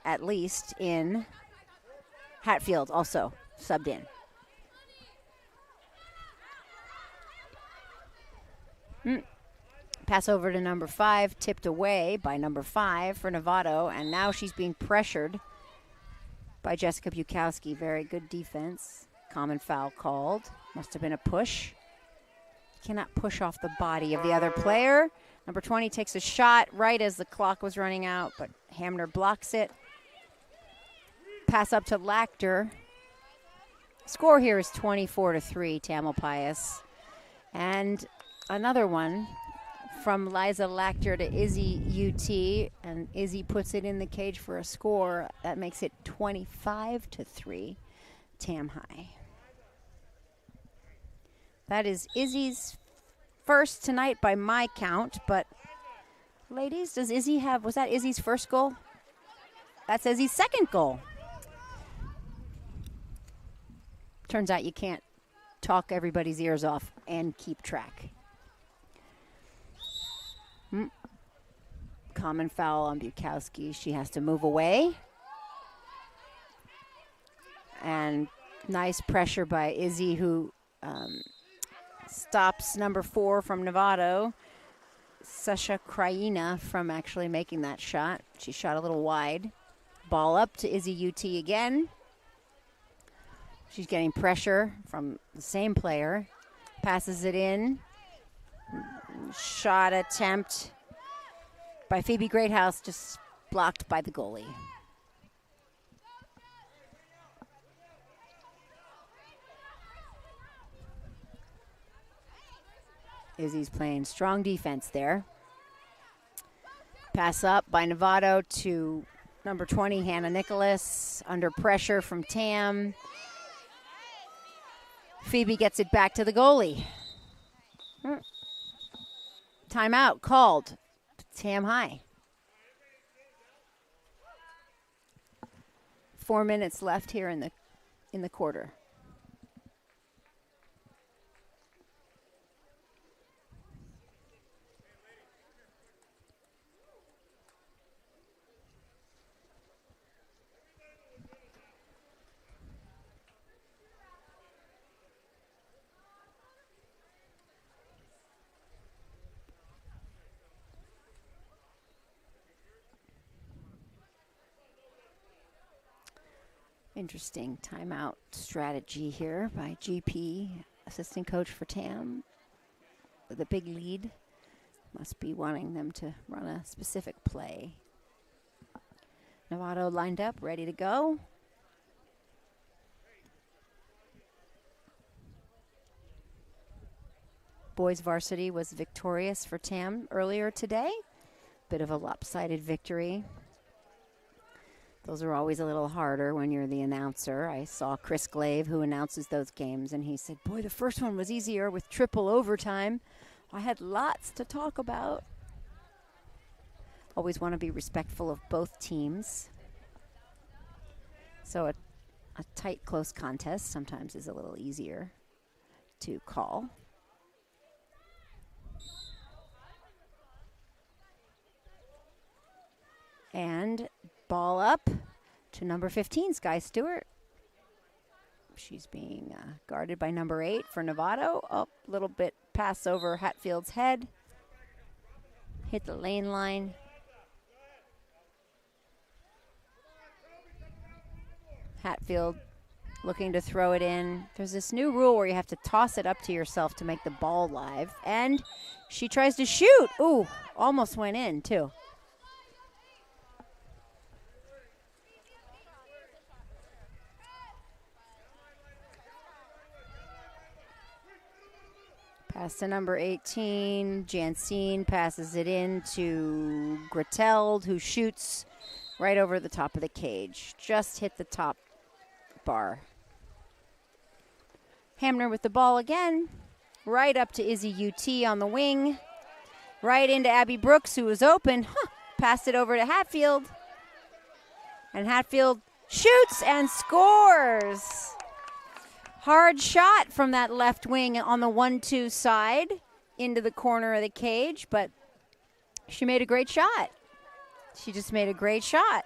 at least in. Hatfield also subbed in. Pass over to number 5, tipped away by number 5 for Novato, and now she's being pressured by Jessica Bukowski. Very good defense. Common foul called. Must have been a push. Cannot push off the body of the other player. Number 20 takes a shot right as the clock was running out, but Hamner blocks it. Pass up to Lachter. Score here is 24-3, Tamalpais. And another one from Liza Lachter to Izzy UT, and Izzy puts it in the cage for a score. That makes it 25-3, Tam High. That is Izzy's first tonight by my count, but ladies, does Izzy have, was that Izzy's first goal? That's Izzy's second goal. Turns out you can't talk everybody's ears off and keep track. Common foul on Bukowski. She has to move away. And nice pressure by Izzy, who stops number 4 from Novato, Sasha Krajina, from actually making that shot. She shot a little wide. Ball up to Izzy UT again. She's getting pressure from the same player. Passes it in. Shot attempt by Phoebe Greathouse, just blocked by the goalie. Izzy's playing strong defense there. Pass up by Novato to number 20, Hannah Nicholas, under pressure from Tam. Phoebe gets it back to the goalie. Timeout called. Tam High. 4 minutes left here in the quarter. Interesting timeout strategy here by GP, assistant coach for Tam, with a big lead. Must be wanting them to run a specific play. Novato lined up, ready to go. Boys varsity was victorious for Tam earlier today. Bit of a lopsided victory. Those are always a little harder when you're the announcer. I saw Chris Glaive, who announces those games, and he said, boy, the first one was easier with triple overtime. I had lots to talk about. Always want to be respectful of both teams. So a tight, close contest sometimes is a little easier to call. And ball up to number 15, Skye Stewart. She's being guarded by number 8 for Novato. Up a little bit pass over Hatfield's head. Hit the lane line. Hatfield looking to throw it in. There's this new rule where you have to toss it up to yourself to make the ball live. And she tries to shoot. Ooh, almost went in too. Pass to number 18. Jensine passes it in to Grateld, who shoots right over the top of the cage. Just hit the top bar. Hamner with the ball again. Right up to Izzy UT on the wing. Right into Abby Brooks, who was open. Passed it over to Hatfield. And Hatfield shoots and scores. Hard shot from that left wing on the 1-2 side into the corner of the cage, but she made a great shot. She just made a great shot.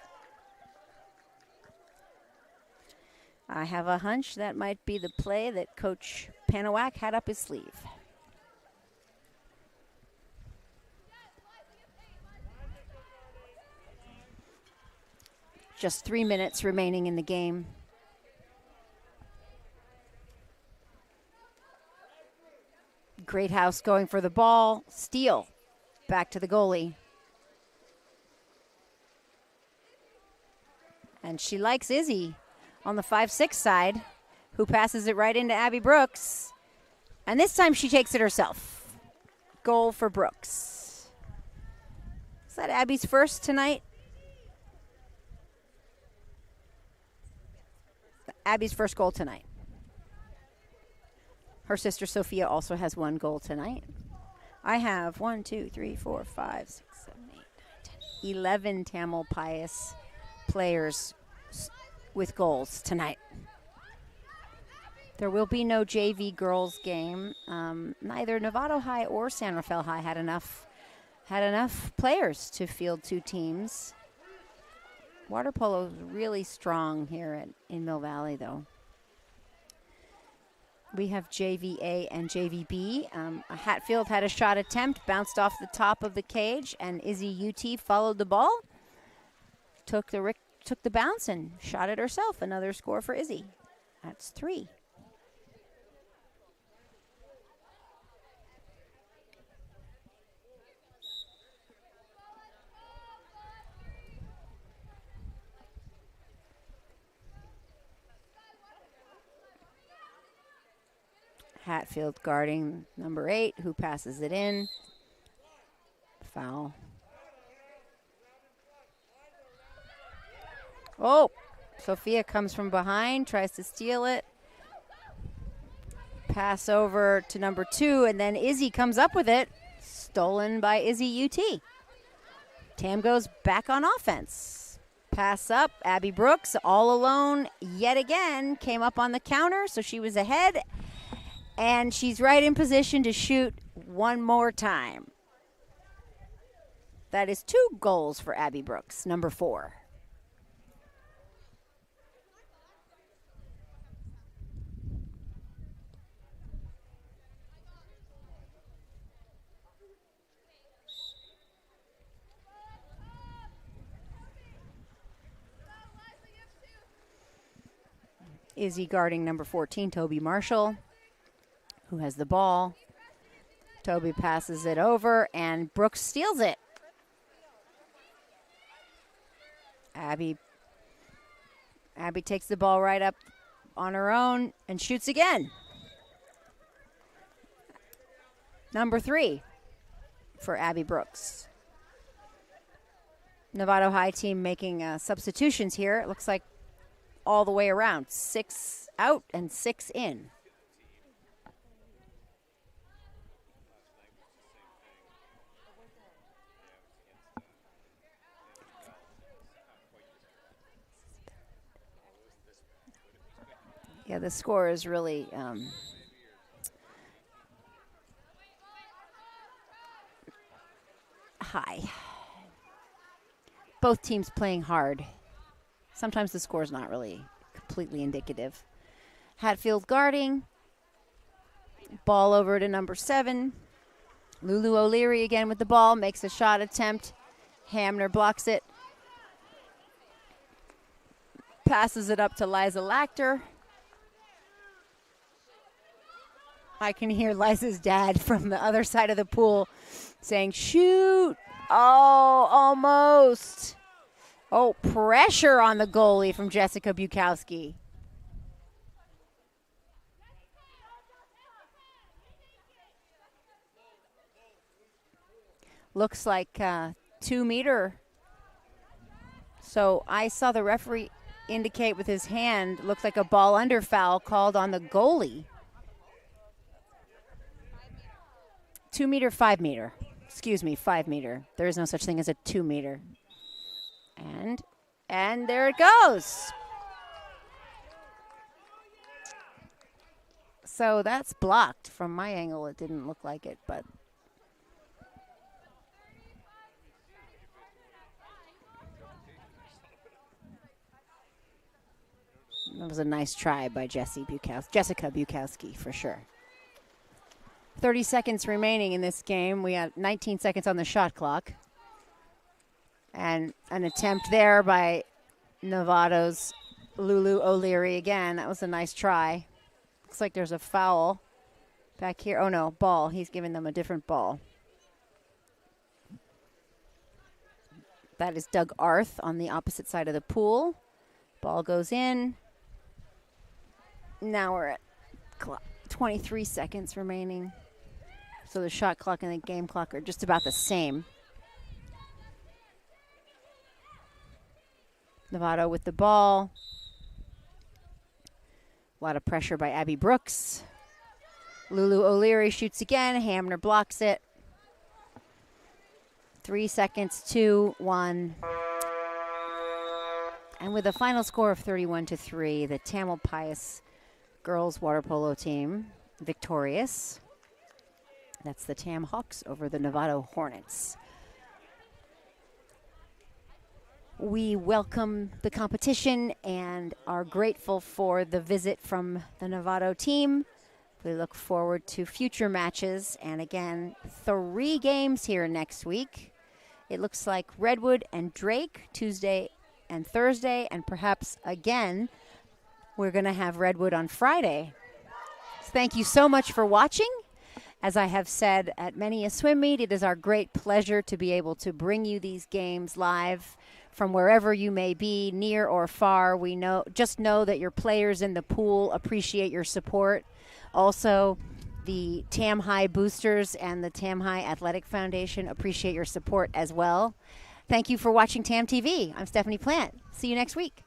I have a hunch that might be the play that Coach Panawak had up his sleeve. just 3 minutes remaining in the game. Greathouse going for the ball. Steal. Back to the goalie. And she likes Izzy on the 5-6 side, who passes it right into Abby Brooks. And this time she takes it herself. Goal for Brooks. Is that Abby's first tonight? Abby's first goal tonight. Her sister Sophia also has 1 goal tonight. I have 1, 2, 3, 4, 5, 6, 7, 8, 9, 10, 11 Tamil Pius players with goals tonight. There will be no JV girls game. Neither Novato High or San Rafael High had enough players to field 2 teams. Water polo is really strong here in Mill Valley, though. We have JVA and JVB. Hatfield had a shot attempt, bounced off the top of the cage, and Izzy UT followed the ball, took the bounce, and shot it herself. Another score for Izzy. That's 3. Hatfield guarding number 8, who passes it in. Foul. Oh, Sophia comes from behind, tries to steal it. Pass over to number 2, and then Izzy comes up with it. Stolen by Izzy UT. Tam goes back on offense. Pass up, Abby Brooks all alone yet again. Came up on the counter, so she was ahead. And she's right in position to shoot one more time. That is 2 goals for Abby Brooks, number 4. Izzy guarding number 14, Toby Marshall, who has the ball. Toby passes it over, and Brooks steals it. Abby takes the ball right up on her own and shoots again. Number 3 for Abby Brooks. Novato High team making substitutions here. It looks like all the way around. 6 out and 6 in. Yeah, the score is really high. Both teams playing hard. Sometimes the score's not really completely indicative. Hatfield guarding. Ball over to number 7. Lulu O'Leary again with the ball, makes a shot attempt. Hamner blocks it. Passes it up to Liza Lachter. I can hear Liza's dad from the other side of the pool saying, shoot. Oh, almost. Oh, pressure on the goalie from Jessica Bukowski. Looks like 2 meter. So I saw the referee indicate with his hand, looked like a ball under foul called on the goalie. 2 meter, 5 meter. Excuse me, 5 meter. There is no such thing as a 2 meter. And there it goes. So that's blocked. From my angle, it didn't look like it, but that was a nice try by Jessica Bukowski, for sure. 30 seconds remaining in this game. We have 19 seconds on the shot clock. And an attempt there by Novato's Lulu O'Leary again. That was a nice try. Looks like there's a foul back here. Oh, no, ball. He's giving them a different ball. That is Doug Arth on the opposite side of the pool. Ball goes in. Now we're at 23 seconds remaining. So the shot clock and the game clock are just about the same. Novato with the ball. A lot of pressure by Abby Brooks. Lulu O'Leary shoots again. Hamner blocks it. 3 seconds, 2, 1. And with a final score of 31-3, the Tamalpais girls water polo team victorious. That's the Tam Hawks over the Novato Hornets. We welcome the competition and are grateful for the visit from the Novato team. We look forward to future matches. And again, 3 games here next week. It looks like Redwood and Drake Tuesday and Thursday, and perhaps again, we're going to have Redwood on Friday. Thank you so much for watching. As I have said at many a swim meet, it is our great pleasure to be able to bring you these games live from wherever you may be, near or far. Just know that your players in the pool appreciate your support. Also, the Tam High Boosters and the Tam High Athletic Foundation appreciate your support as well. Thank you for watching TAM TV. I'm Stephanie Plant. See you next week.